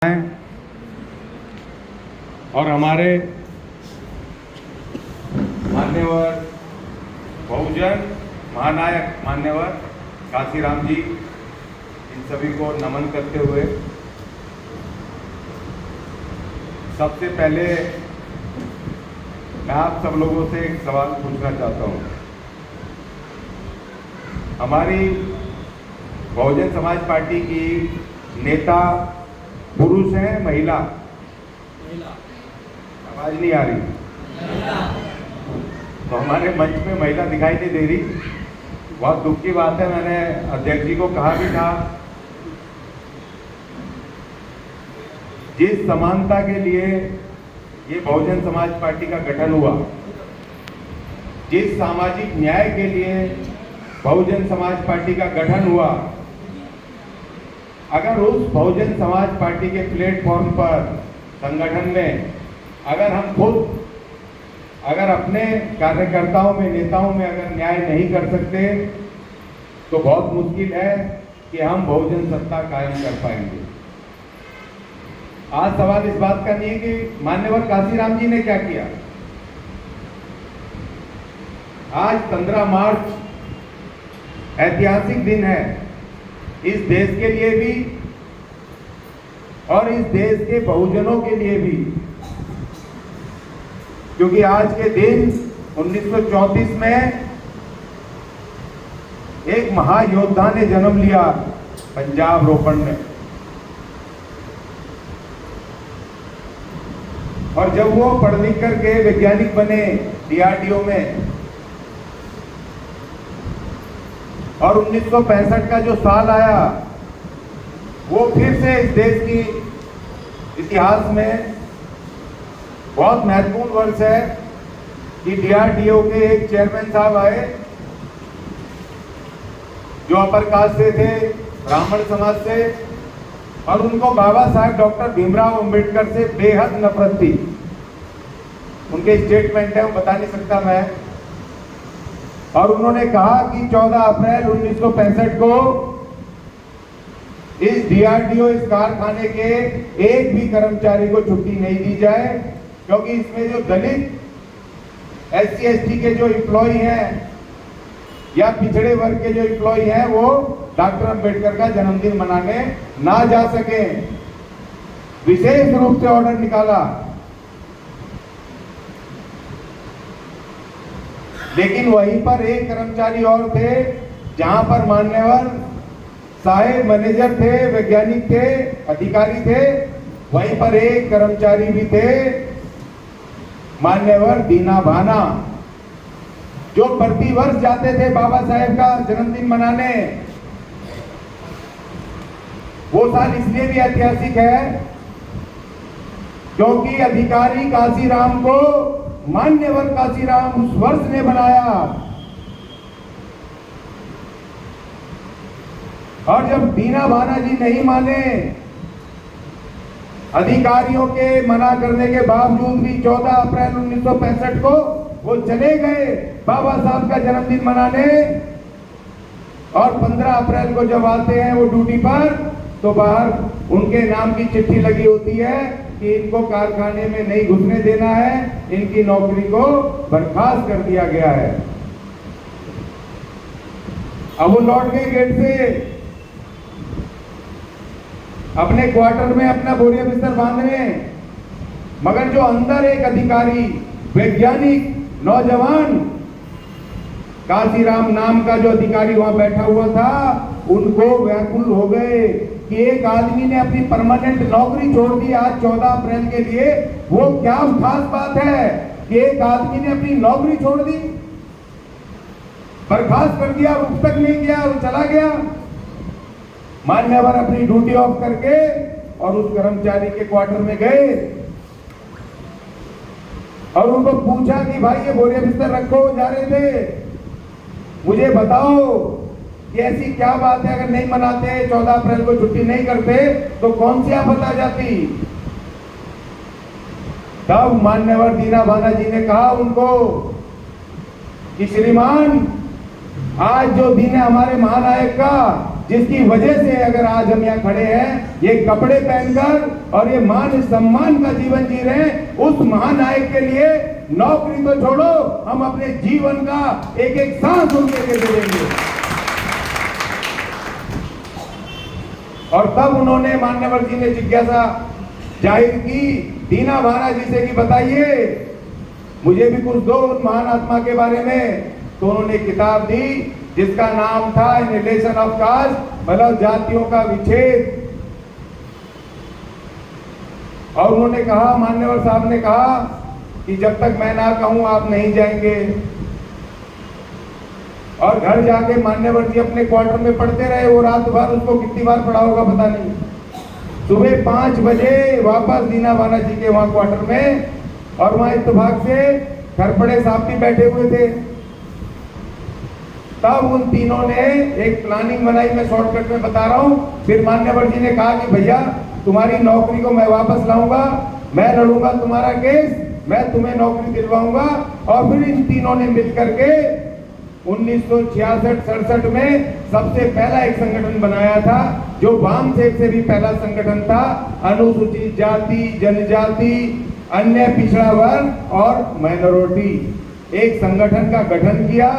और हमारे मान्यवर बहुजन महानायक मान्यवर काशीराम जी, इन सभी को नमन करते हुए सबसे पहले मैं आप सब लोगों से एक सवाल पूछना चाहता हूं। हमारी बहुजन समाज पार्टी की नेता पुरुष हैं महिला? आवाज नहीं आ रही। तो हमारे मंच में महिला दिखाई नहीं दे रही, बहुत दुख की बात है। मैंने अध्यक्ष जी को कहा भी था, जिस समानता के लिए ये बहुजन समाज पार्टी का गठन हुआ, जिस सामाजिक न्याय के लिए बहुजन समाज पार्टी का गठन हुआ, अगर उस बहुजन समाज पार्टी के प्लेटफॉर्म पर संगठन में अगर हम खुद अपने कार्यकर्ताओं में, नेताओं में अगर न्याय नहीं कर सकते तो बहुत मुश्किल है कि हम बहुजन सत्ता कायम कर पाएंगे। आज सवाल इस बात का नहीं है कि मान्यवर काशीराम जी ने क्या किया। आज 15 मार्च ऐतिहासिक दिन है इस देश के लिए भी और इस देश के बहुजनों के लिए भी, क्योंकि आज के दिन 1934 में एक महायोद्धा ने जन्म लिया पंजाब रोपण में। और जब वो पढ़ लिख करके वैज्ञानिक बने DRDO में, और 1965 का जो साल आया वो फिर से इस देश की इतिहास में बहुत महत्वपूर्ण वर्ष है कि DRDO के एक चेयरमैन साहब आए जो अपर कास्ट से थे, ब्राह्मण समाज से, और उनको बाबा साहेब डॉक्टर भीमराव अंबेडकर से बेहद नफरत थी। उनके स्टेटमेंट है, वो बता नहीं सकता मैं। और उन्होंने कहा कि 14 अप्रैल 1965 को इस DRDO, इस कारखाने के एक भी कर्मचारी को छुट्टी नहीं दी जाए, क्योंकि इसमें जो दलित, SC ST के जो एम्प्लॉय हैं या पिछड़े वर्ग के जो एम्प्लॉय हैं वो डॉक्टर अंबेडकर का जन्मदिन मनाने ना जा सके। विशेष रूप से ऑर्डर निकाला। लेकिन वहीं पर एक कर्मचारी और थे, जहां पर मान्यवर साहेब मैनेजर थे, वैज्ञानिक थे, अधिकारी थे, वहीं पर एक कर्मचारी भी थे मान्यवर दीना भाना, जो प्रतिवर्ष जाते थे बाबा साहेब का जन्मदिन मनाने। वो साल इसलिए भी ऐतिहासिक है क्योंकि अधिकारी काशीराम को मान्यवर काशीराम उस वर्ष ने बनाया। और जब दीना भाना जी नहीं माने, अधिकारियों के मना करने के बावजूद भी 14 अप्रैल 1965 को वो चले गए बाबा साहब का जन्मदिन मनाने। और 15 अप्रैल को जब आते हैं वो ड्यूटी पर, तो बाहर उनके नाम की चिट्ठी लगी होती है कि इनको कारखाने में नहीं घुसने देना है, इनकी नौकरी को बर्खास्त कर दिया गया है। अब वो लौट गए गेट से, अपने क्वार्टर में अपना बोरिया बिस्तर बांधने, मगर जो अंदर एक अधिकारी, वैज्ञानिक, नौजवान काशीराम नाम का जो अधिकारी वहां बैठा हुआ था, उनको व्याकुल हो गए कि एक आदमी ने अपनी परमानेंट नौकरी छोड़ दी आज 14 अप्रैल के लिए। वो क्या खास बात है कि एक आदमी ने अपनी नौकरी छोड़ दी, बर्खास्त कर दिया, रुक तक नहीं गया, वो चला गया। मान्यवर अपनी ड्यूटी ऑफ करके और उस कर्मचारी के क्वार्टर में गए और उनको पूछा कि भाई ये बोरिया बिस्तर रखो, जा रहे थे, मुझे बताओ कि ऐसी क्या बात है, अगर नहीं मनाते, 14 अप्रैल को छुट्टी नहीं करते तो कौन सी आफत आ जाती। तब मान्यवर दीना भाना जी ने कहा उनको कि श्रीमान, आज जो दिन है हमारे महानायक का, जिसकी वजह से अगर आज हम यहाँ खड़े हैं, ये कपड़े पहनकर और ये मान सम्मान का जीवन जी रहे हैं, उस महानायक के लिए नौकरी तो छोड़ो, हम अपने जीवन का एक एक सांस उनके लिए दे देंगे। और तब उन्होंने मान्यवर जी ने जिज्ञासा जाहिर की दीना भाना जी से कि बताइए मुझे भी कुछ दो उन महान आत्मा के बारे में। तो उन्होंने किताब दी जिसका नाम था एनिहिलेशन ऑफ कास्ट, मतलब जातियों का विच्छेद। और उन्होंने कहा, मान्यवर साहब ने कहा कि जब तक मैं ना कहूं आप नहीं जाएंगे। और घर जाके मान्यवर जी अपने क्वार्टर में पढ़ते रहे। वो रात भर, उसको कितनी बार पढ़ा होगा पता नहीं। सुबह 5 बजे वापस दीना भाना जी के वहां क्वार्टर में, और वहां इत्तेफाक से खरपड़े साहब भी बैठे हुए थे। तब उन तीनों ने एक प्लानिंग बनाई, मैं शॉर्टकट में बता रहा हूं। फिर मान्यवर जी ने कहा कि भैया तुम्हारी नौकरी को मैं वापस लाऊंगा, मैं लड़ूंगा तुम्हारा केस, मैं तुम्हें नौकरी दिलवाऊंगा। और फिर इन तीनों ने मिलकर के 1966-67 में सबसे पहला एक संगठन बनाया था, जो वामसेक से भी पहला संगठन था। अनुसूचित जाति, जनजाति, अन्य पिछड़ा वर्ग और माइनॉरिटी, एक संगठन का गठन किया।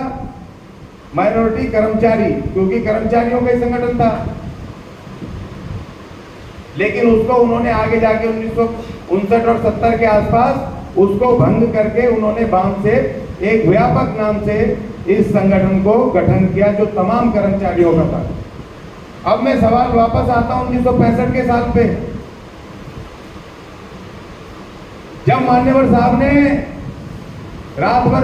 माइनॉरिटी कर्मचारी, क्योंकि कर्मचारियों का ही संगठन था। लेकिन उसको उन्होंने आगे जाके 1959 और 70 के आसपास उसको भंग करके उन्होंने वामसेक एक व्यापक नाम से इस संगठन को गठन किया, जो तमाम कर्मचारियों का था। अब मैं सवाल वापस आता हूं 1965 के साल पे, जब मान्यवर साहब ने रात भर